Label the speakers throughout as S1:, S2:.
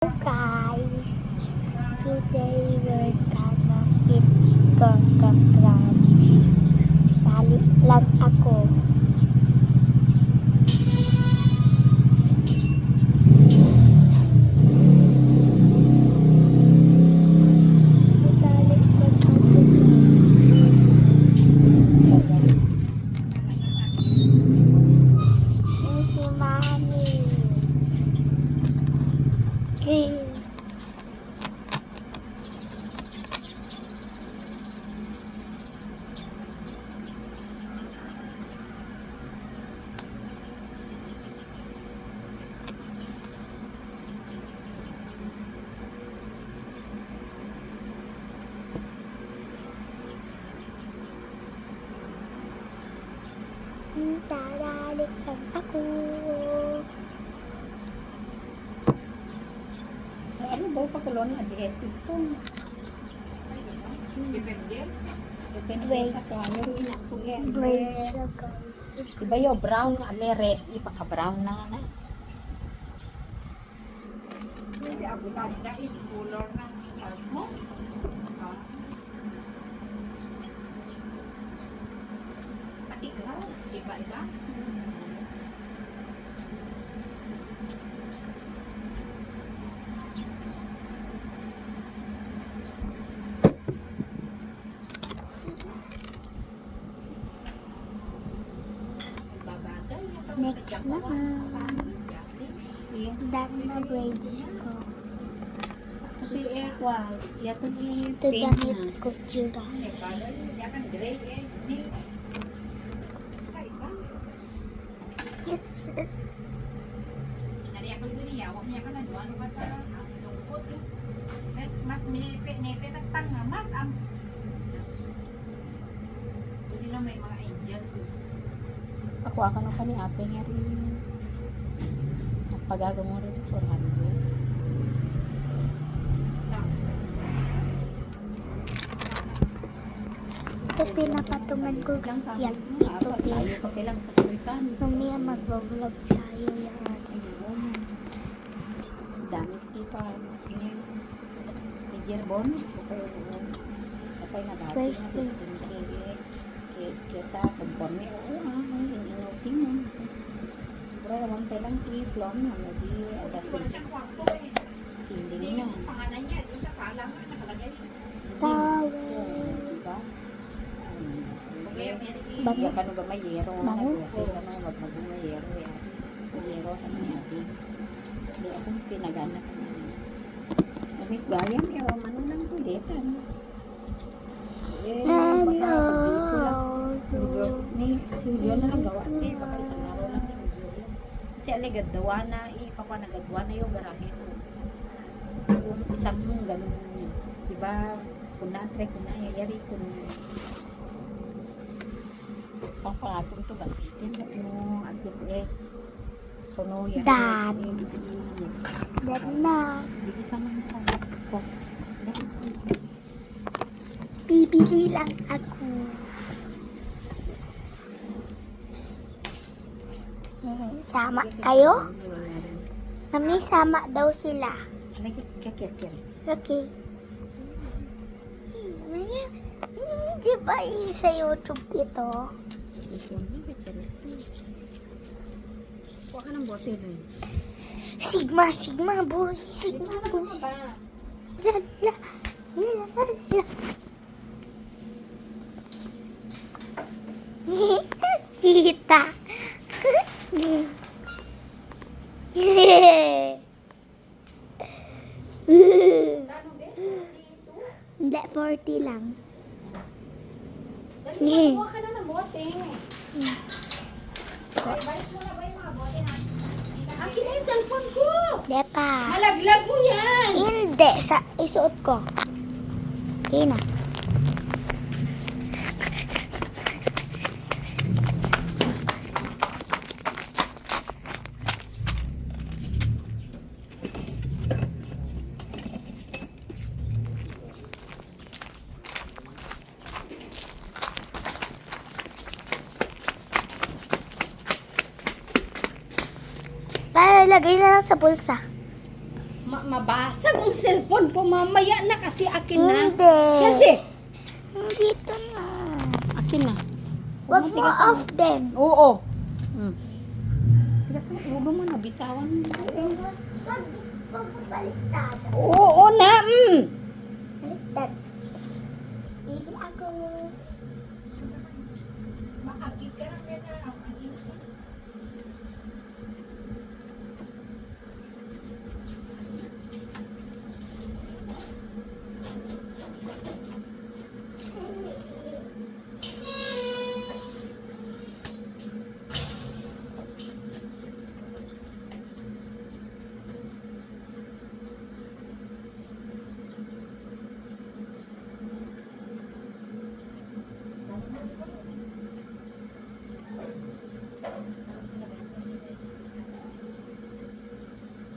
S1: Guys, today we're gonna eat Coca Crunch. Dali lang ako. Dali lang ako. Yung si Mami. Okay. Dadalik lang ako.
S2: Ano ba pakulon na DS ito? Depende. Depende sa kung ano ina
S1: Braids siya, guys.
S2: Iba yung brown, ale red, ipaka-brown na na. Kasi ako tanda color na mo. Ikaw, iba-iba.
S1: Next naman. Dami na braids ko.
S2: Kasi equal, yato ni
S1: Ito damit ko, Jura.
S2: Mas nipe tang mas am. Hindi na may mga angel. Ako na pa ni Ape nga rin. Pag-agaw mo rin 400.
S1: Ito pinapatungan ko. Yan, ito
S2: Tayo pa kailang kasulitan.
S1: Mamaya mag-vlog tayo yan.
S2: Dami pa. Sige. Jerbon. Okay na
S1: Space pin.
S2: Kesa conforme. Oo may inutin mo. Pero naman kailang free-flom na. Lagi ada siling na. Pangalan niya, yung sa sala nga nakalagay.
S1: Tawel.
S2: Diba?
S1: Bango.
S2: Ya kanu ba yero na
S1: Bango.
S2: kasi kanu wag yero ya. Yero sa natin. Di ako pinagana ka na. Kami gayam ya mano lang to deta.
S1: Hello.
S2: Ni si Julian na lang gawa siya baka isang araw lang ni Julian. Kasi aligad dawa na ipapanagagawa na yung garahe ko. Kung isang mong ganun diba kung na-try ko na yari ko na ang pangatong to basitin mo at least sono yan
S1: Dad. Dad na.
S2: hindi ka man
S1: Bibili lang ako. Sama kayo? Mami, sama daw sila.
S2: ano kikir
S1: Okay. Di ba sa YouTube ito?
S2: huwag ka ng bote rin
S1: Sigma, Sigma boy. Sigma boy. La, la, la, la. Kita. Hindi, 40 lang.
S2: huwag ka na ng bote balik mo na ba yung mga bote na akin na yung cellphone ko
S1: Hindi pa.
S2: malaglag mo yan
S1: Hindi. Isuot ko. Okay na. Para lagay na lang sa bulsa.
S2: mabasag ang cellphone ko mamaya na kasi akin na.
S1: Hindi.
S2: Kasi,
S1: Dito na.
S2: akin na.
S1: Wag mo off din.
S2: Oo. Tigas ang ulo mo na, bitawan mo.
S1: Wag mo baliktad.
S2: Oo na,
S1: Baliktad. Speedy ako.
S2: Maagit ka lang yan na.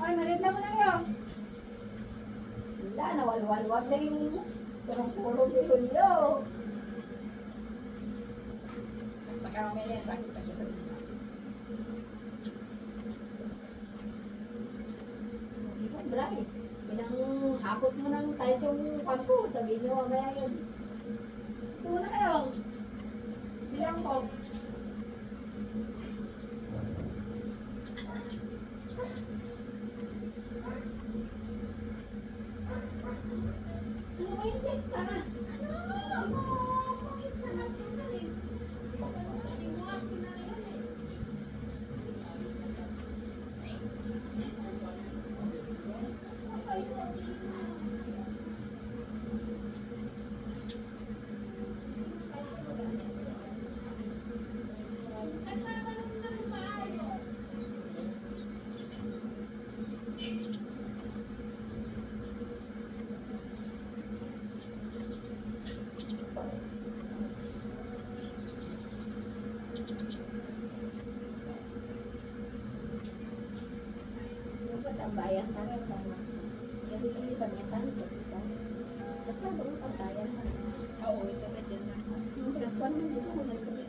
S2: Ay, maganda mo na yun. Wala, nawalwalwag na yung turong-turong yun yun. Baka mamaya yan, bakit pag-isang Bray, pinanghakot mo ng tiles yung pagko, sabihin nyo mamaya yun. Ito na kayo. Bilang ko. Ano ba yung text ka na? Tambayan ka rin tama. Kasi sili pa niya saan ito. Kasi ako yung tambayan ka. Oo, ito ka dyan. Yung plus one mo dito ko nagpapit.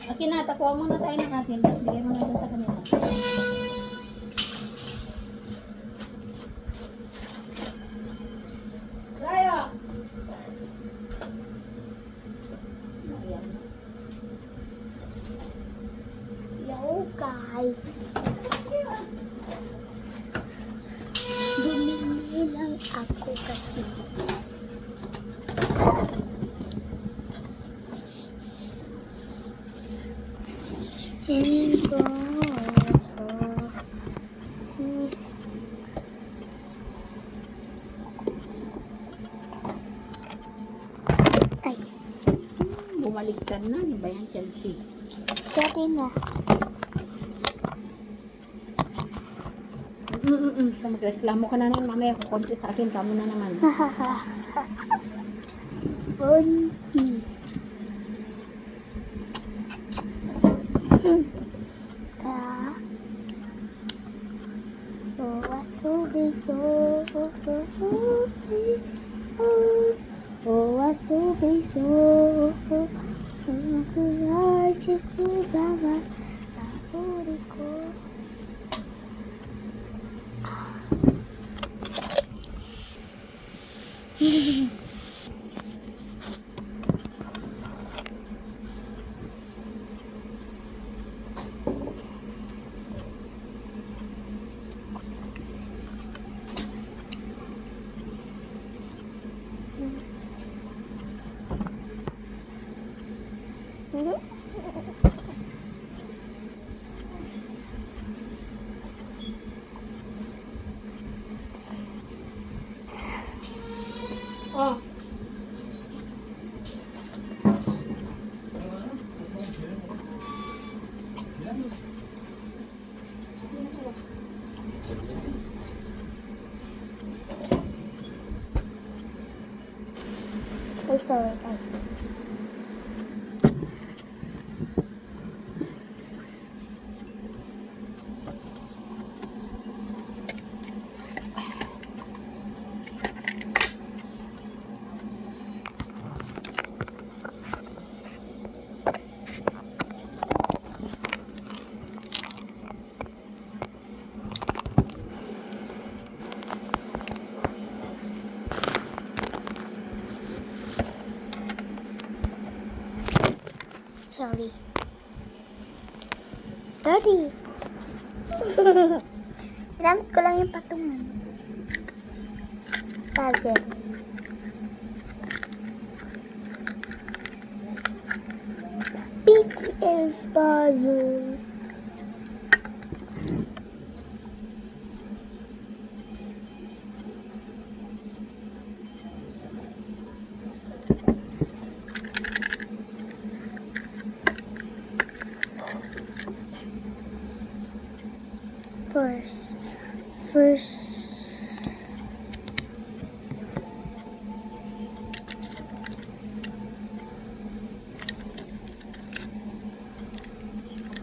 S2: Okay na, takuha muna tayo ng atin. Tapos bigay mo natin sa kanila. Raya! Ayan.
S1: Yo, guys. Bumili lang ako kasi. Hindi ko. Ay,
S2: Bumaligtad na, di ba yan, Chelsea?
S1: pwede na.
S2: Magreklamo ka na naman, mamaya kukunti sa akin, kamo na naman.
S1: Bonti.
S2: Oh.
S1: Ay, sorry guys. sorry. 30. Ginamit ko lang yung patungan. Puzzle. BTS puzzle. First.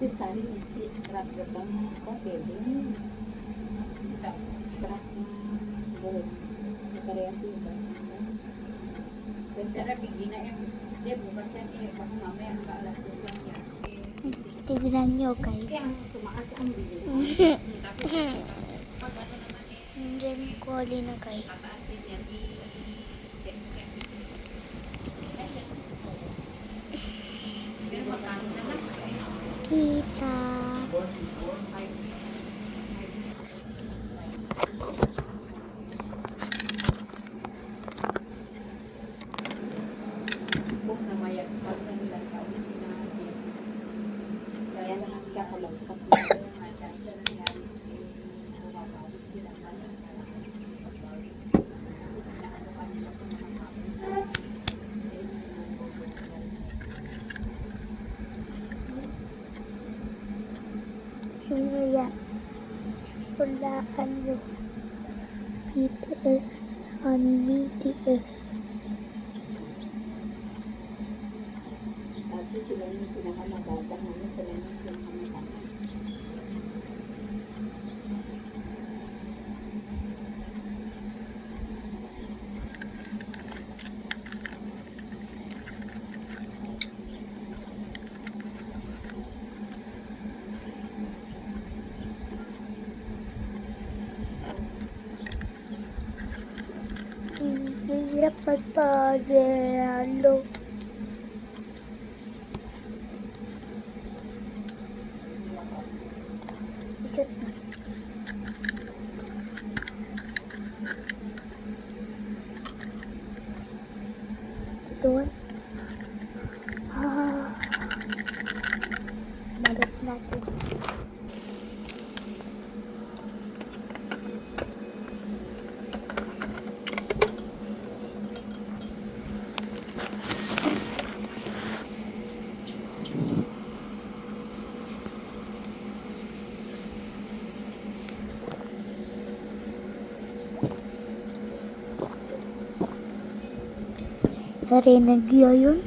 S2: This time is scrap the bang papel. Scrap gold. Parehas yung iba. Pero bigyan na yan. Hindi, bukas yan eh. Baka mamaya ka alas 2 lang yan.
S1: Tignan nyo guys.
S2: Kaya tumaas ang bigay. Pag ano naman eh.
S1: Diyan kuwali na guys.
S2: Tataas din yan. I-set mo kaya. Pero magkano naman.
S1: Kita.
S2: Kung namayag pag kanilang tao na sila Jesus. Kaya sa kakalagsak na yung mga sa nangyari is bumabalik sila kaya na ano kanila sa mga kapit.
S1: Sino yan? Hulaan nyo. BTS on BTS.
S2: Dati sila yung pinakamababa namin sila yung pinakamababa.
S1: Hirap magpa-zero. Isot na. Tutuan. Balik natin. Renegya yun.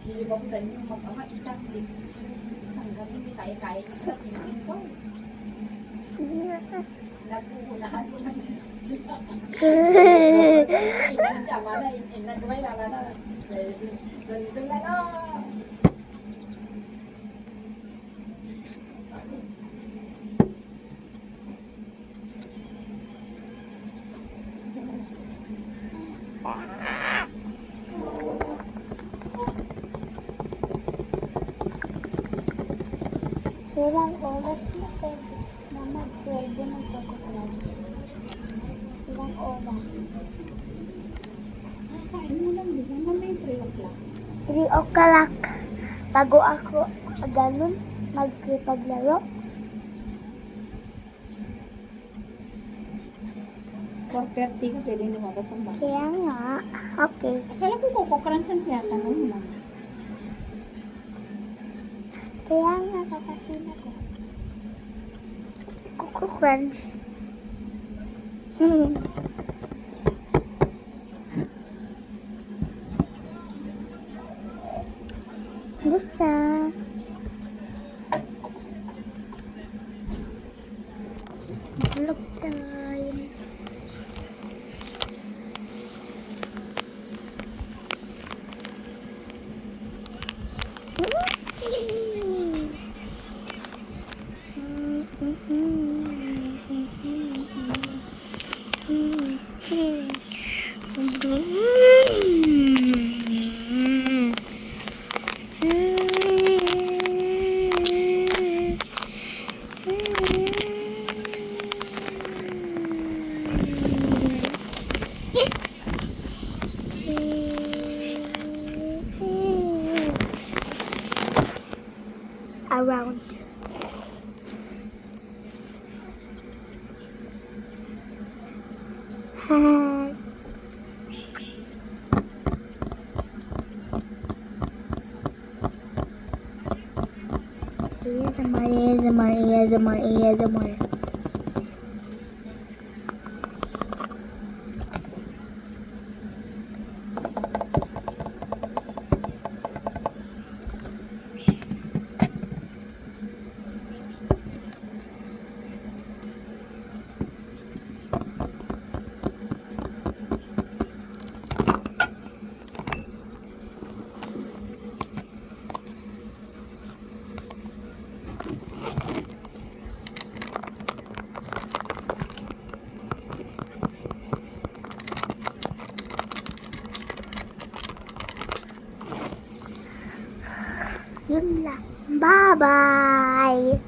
S2: Siniboksan yung mag-ama isang gabi hindi kaya-kaya sa tingin ko. Napupunahan ko ng sila. Inan siya, mana, inan ko may nalala. Ganito na no.
S1: Ilang oras na pwede na mag-pwede magpapakalas. Ilang oras?
S2: Kain mo lang, di ba? May 3 o'clock.
S1: 3 o'clock. Bago ako ganun, magpaglaro.
S2: 4:30 ka pwede lumabas ang bahay.
S1: Kaya nga, okay.
S2: Akala ko kukukransan kaya tanong lang.
S1: Kaya nga, kakain ako. Kuku Crunch. Gusto. Vlog time. ASMR. Yun lang. Bye-bye!